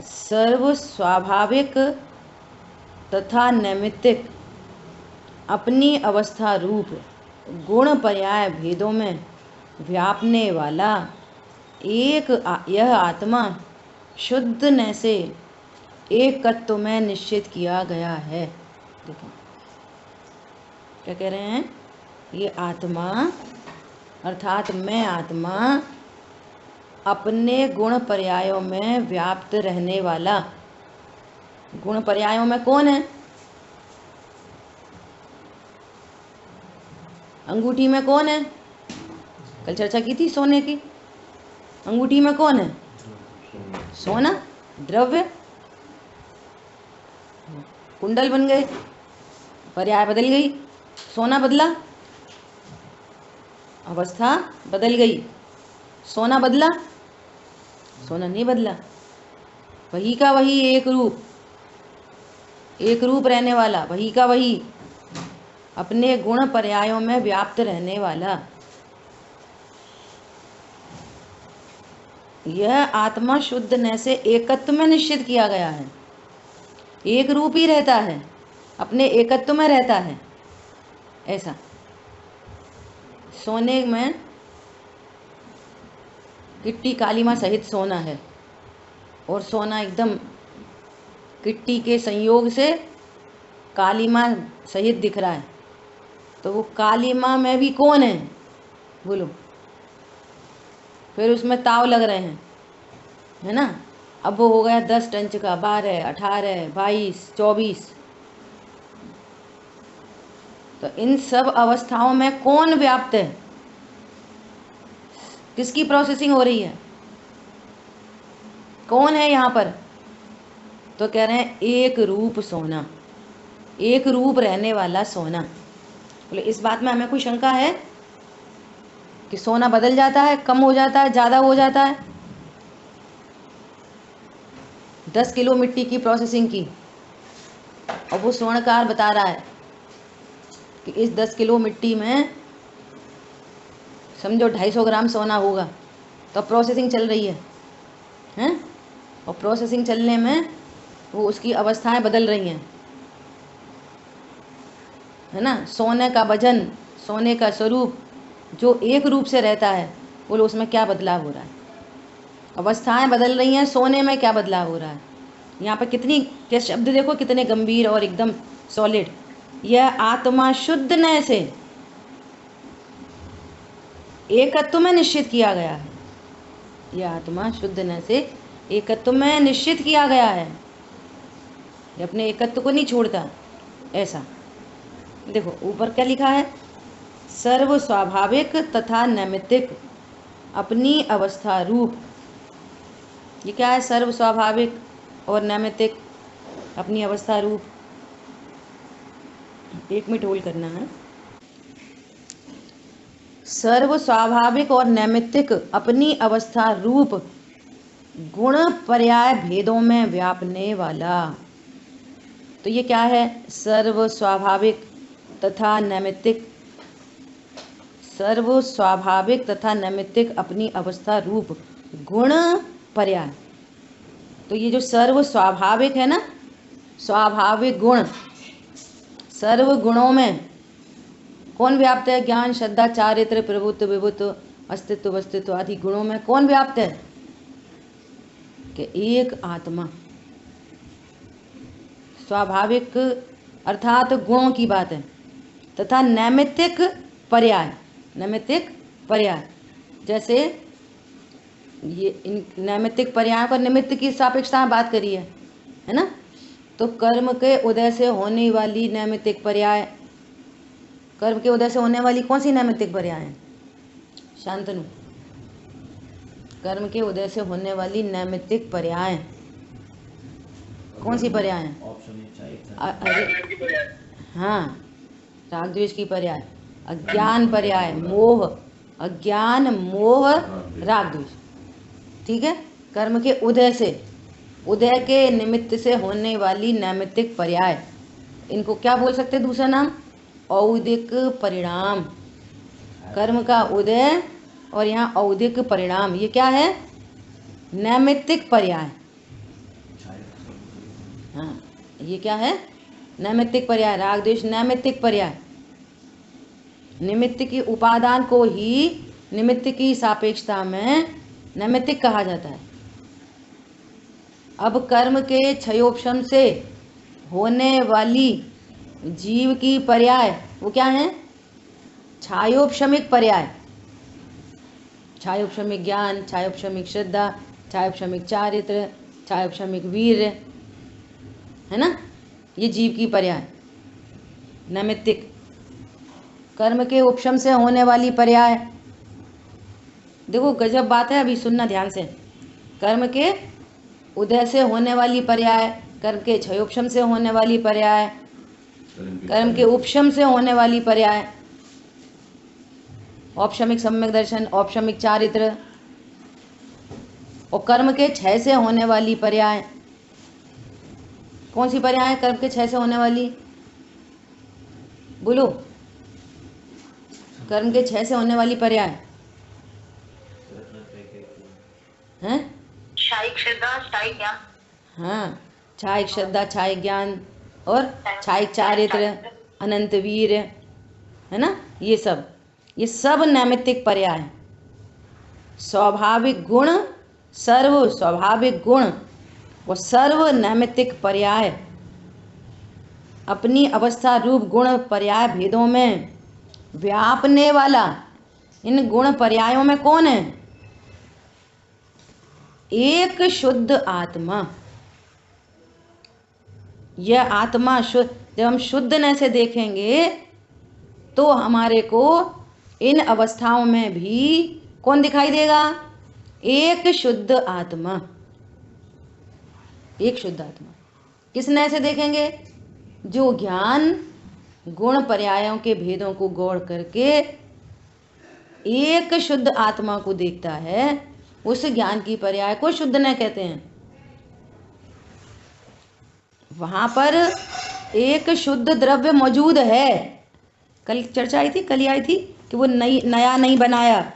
सर्व स्वाभाविक तथा नैमित्तिक अपनी अवस्था रूप गुण पर्याय भेदों में व्यापने वाला यह आत्मा शुद्ध न से एकत्व में निश्चित किया गया है। देखो क्या कह रहे हैं, ये आत्मा अर्थात मैं आत्मा अपने गुण पर्यायों में व्याप्त रहने वाला। गुण पर्यायों में कौन है? अंगूठी में कौन है? कल चर्चा की थी सोने की। अंगूठी में कौन है? सोना द्रव्य। कुंडल बन गए, पर्याय बदल गई, सोना बदला, अवस्था बदल गई। सोना बदला? सोना नहीं बदला। वही का वही एक रूप रहने वाला, वही का वही अपने गुण पर्यायों में व्याप्त रहने वाला यह आत्मा शुद्ध न से एकत्व में निश्चित किया गया है। एक रूप ही रहता है, अपने एकत्व में रहता है। ऐसा सोने में किट्टी कालीमा सहित सोना है और सोना एकदम किट्टी के संयोग से कालीमा सहित दिख रहा है, तो वो कालीमा में भी कौन है बोलो? फिर उसमें ताव लग रहे हैं, है ना। अब वो हो गया 10 टंच का, 12, 18, 22, 24। तो इन सब अवस्थाओं में कौन व्याप्त है? किसकी प्रोसेसिंग हो रही है? कौन है यहाँ पर? तो कह रहे हैं एक रूप सोना, एक रूप रहने वाला सोना। बोले इस बात में हमें कोई शंका है कि सोना बदल जाता है, कम हो जाता है, ज़्यादा हो जाता है? 10 किलो मिट्टी की प्रोसेसिंग की और वो स्वर्णकार बता रहा है कि इस 10 किलो मिट्टी में समझो 250 ग्राम सोना होगा, तो प्रोसेसिंग चल रही है, हैं? और प्रोसेसिंग चलने में वो उसकी अवस्थाएं बदल रही हैं, है ना। सोने का वजन, सोने का स्वरूप जो एक रूप से रहता है, बोलो उसमें क्या बदलाव हो रहा है? अवस्थाएं बदल रही हैं, सोने में क्या बदलाव हो रहा है? यहाँ पर कितनी के शब्द देखो, कितने गंभीर और एकदम सॉलिड। यह आत्मा शुद्ध न से एकत्व में निश्चित किया गया है। यह आत्मा शुद्ध न से एकत्व में निश्चित किया गया है, ये अपने एकत्व को नहीं छोड़ता। ऐसा देखो ऊपर क्या लिखा है, सर्व स्वाभाविक तथा नैमित्तिक अपनी अवस्था रूप। ये क्या है? सर्व स्वाभाविक और नैमित्तिक अपनी अवस्था रूप। 1 मिनट होल्ड करना है। सर्व स्वाभाविक और नैमित्तिक अपनी अवस्था रूप गुण पर्याय भेदों में व्यापने वाला। तो ये क्या है? सर्व स्वाभाविक तथा नैमित्तिक, सर्व स्वाभाविक तथा नैमित्तिक अपनी अवस्था रूप गुण पर्याय। तो ये जो सर्व स्वाभाविक है ना, स्वाभाविक गुण, सर्व गुणों में कौन व्याप्त है? ज्ञान, श्रद्धा, चारित्र, प्रभुत्व, विभुत्व, अस्तित्व, वस्तित्व आदि गुणों में कौन व्याप्त है? कि एक आत्मा। स्वाभाविक अर्थात गुणों की बात है, तथा नैमित्तिक पर्याय। नैमित्तिक पर्याय जैसे ये इन नैमित्तिक पर्यायों का निमित्त की सापेक्षता में बात करी है ना। तो कर्म के उदय से होने वाली नैमित्तिक पर्याय, कर्म के उदय से होने वाली कौन सी नैमित्तिक पर्याय है? शांतनु, कर्म के उदय से होने वाली नैमित्तिक पर्याय कौन सी पर्याय है? अरे हाँ, राग द्वेष की पर्याय, अज्ञान पर्याय, मोह, अज्ञान, मोह, राग द्वेष। ठीक है। कर्म के उदय से, उदय के निमित्त से होने वाली नैमित्तिक पर्याय, इनको क्या बोल सकते हैं? दूसरा नाम औदिक परिणाम। कर्म का उदय और यहाँ औदिक परिणाम, ये क्या है? नैमित्तिक पर्याय। हाँ, ये क्या है? नैमित्तिक पर्याय। राग द्वेष नैमित्तिक पर्याय। निमित्त की उपादान को ही निमित्त की सापेक्षता में नैमित्तिक कहा जाता है। अब कर्म के क्षयोपशम से होने वाली जीव की पर्याय वो क्या है? छायोपशमिक पर्याय। छायोपशमिक ज्ञान, छायोपशमिक श्रद्धा, छायोपशमिक चारित्र, छायोपशमिक वीर्य, है ना? ये जीव की पर्याय नैमित्तिक। कर्म के उपशम से होने वाली पर्याय, देखो गजब बात है, अभी सुनना ध्यान से। कर्म के उदय से होने वाली पर्याय, कर्म के क्षयोपशम से होने वाली पर्याय, कर्म के उपशम से होने वाली पर्याय, औपशमिक सम्यक दर्शन, औपशमिक चारित्र, और कर्म के क्षय से होने वाली पर्याय। कौन सी पर्याय है कर्म के क्षय से होने वाली? बोलो। कर्म के क्षय से होने वाली पर्याय हैं? क्षायिक श्रद्धा, क्षायिक ज्ञान। हाँ, क्षायिक श्रद्धा, क्षायिक ज्ञान और क्षायिक चारित्र, अनंत वीर, है ना? ये सब नैमित्तिक पर्याय हैं। स्वाभाविक गुण, सर्व स्वाभाविक गुण और सर्व नैमित्तिक पर्याय अपनी अवस्था रूप गुण पर्याय भेदों में व्यापने वाला इन गुण पर्यायों में कौन है? एक शुद्ध आत्मा। यह आत्मा शुद्ध, जब हम शुद्धने से देखेंगे तो हमारे को इन अवस्थाओं में भी कौन दिखाई देगा? एक शुद्ध आत्मा। एक शुद्ध आत्मा किस नए से देखेंगे? जो ज्ञान गुण पर्यायों के भेदों को गौर करके एक शुद्ध आत्मा को देखता है, उस ज्ञान की पर्याय को शुद्ध नय कहते हैं। वहां पर एक शुद्ध द्रव्य मौजूद है। कल चर्चा आई थी, कल ही आई थी कि वो नया नहीं बनाया,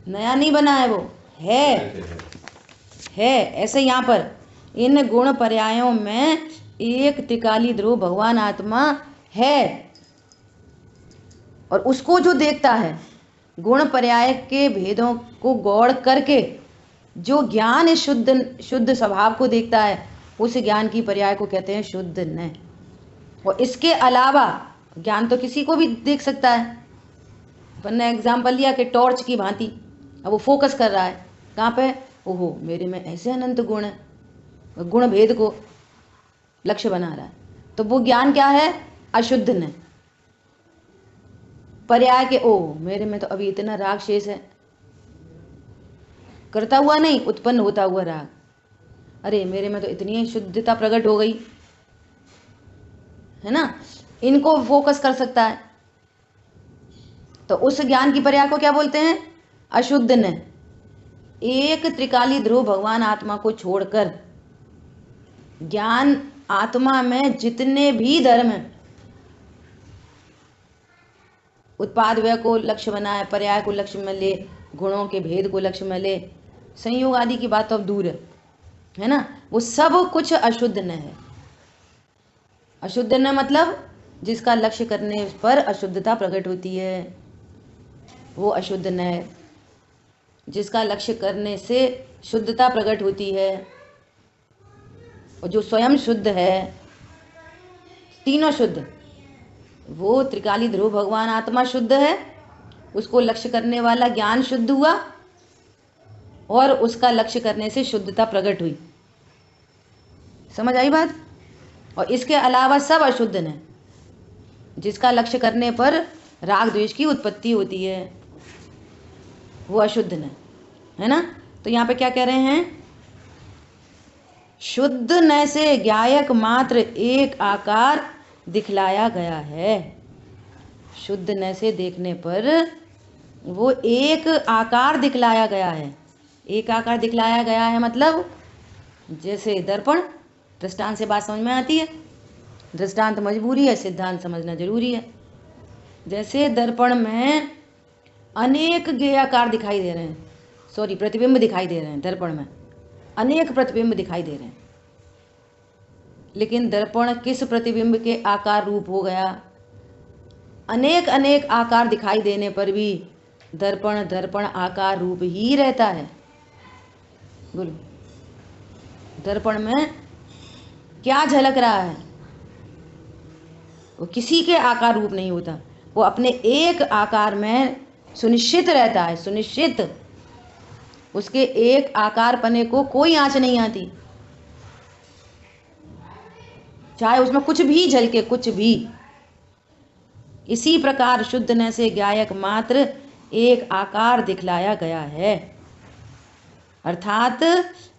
नया नहीं बनाया, वो है ऐसे। यहाँ पर इन गुण पर्यायों में एक त्रिकाली ध्रुव भगवान आत्मा है, और उसको जो देखता है गुण पर्याय के भेदों को गौर करके, जो ज्ञान शुद्ध स्वभाव को देखता है, उस ज्ञान की पर्याय को कहते हैं शुद्ध न। और इसके अलावा ज्ञान तो किसी को भी देख सकता है। अपन ने एग्जाम्पल लिया कि टॉर्च की भांति, अब वो फोकस कर रहा है कहाँ पे? ओहो, मेरे में ऐसे अनंत गुण है, गुण भेद को लक्ष्य बना रहा है। तो वो ज्ञान क्या है? अशुद्ध न। पर्याय के ओ, मेरे में तो अभी इतना राग शेष है, करता हुआ नहीं, उत्पन्न होता हुआ राग। अरे मेरे में तो इतनी शुद्धता प्रकट हो गई, है ना? इनको फोकस कर सकता है। तो उस ज्ञान की पर्याय को क्या बोलते हैं? अशुद्ध न। एक त्रिकाली ध्रुव भगवान आत्मा को छोड़कर ज्ञान आत्मा में जितने भी धर्म हैं, उत्पाद व्यय को लक्ष्य बनाए, पर्याय को लक्ष्य में ले, गुणों के भेद को लक्ष्य में ले, संयोग आदि की बात तो अब दूर है ना? वो सब कुछ अशुद्ध न है। अशुद्ध न मतलब जिसका लक्ष्य करने पर अशुद्धता प्रकट होती है, वो अशुद्ध न है। जिसका लक्ष्य करने से शुद्धता प्रकट होती है, और जो स्वयं शुद्ध है, तीनों शुद्ध, वो त्रिकाली ध्रुव भगवान आत्मा शुद्ध है, उसको लक्ष्य करने वाला ज्ञान शुद्ध हुआ, और उसका लक्ष्य करने से शुद्धता प्रकट हुई। समझ आई बात? और इसके अलावा सब अशुद्ध है। जिसका लक्ष्य करने पर राग द्वेष की उत्पत्ति होती है, वो अशुद्ध है ना? तो यहाँ पे क्या कह रहे हैं? शुद्ध न से ज्ञायक मात्र एक आकार दिखलाया गया है। शुद्ध न से देखने पर वो एक आकार दिखलाया गया है। एक आकार दिखलाया गया है मतलब जैसे दर्पण, दृष्टांत से बात समझ में आती है। दृष्टांत मजबूरी है, सिद्धांत समझना जरूरी है। जैसे दर्पण में अनेक ज्ञेय आकार दिखाई दे रहे हैं, प्रतिबिंब दिखाई दे रहे हैं। दर्पण में अनेक प्रतिबिंब दिखाई दे रहे हैं, लेकिन दर्पण किस प्रतिबिंब के आकार रूप हो गया? अनेक अनेक आकार दिखाई देने पर भी दर्पण दर्पण आकार रूप ही रहता है। बोलो, दर्पण में क्या झलक रहा है? वो किसी के आकार रूप नहीं होता, वो अपने एक आकार में सुनिश्चित रहता है, सुनिश्चित। उसके एक आकार पने को कोई आंच नहीं आती, चाहे उसमें कुछ भी झलके, कुछ भी। इसी प्रकार शुद्ध न से गायक मात्र एक आकार दिखलाया गया है, अर्थात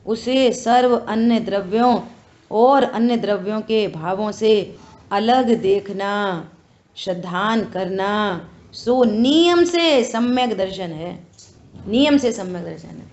उसे सर्व अन्य द्रव्यों और अन्य द्रव्यों के भावों से अलग देखना, श्रद्धान करना, सो नियम से सम्यक दर्शन है। नियम से सम्यक दर्शन है।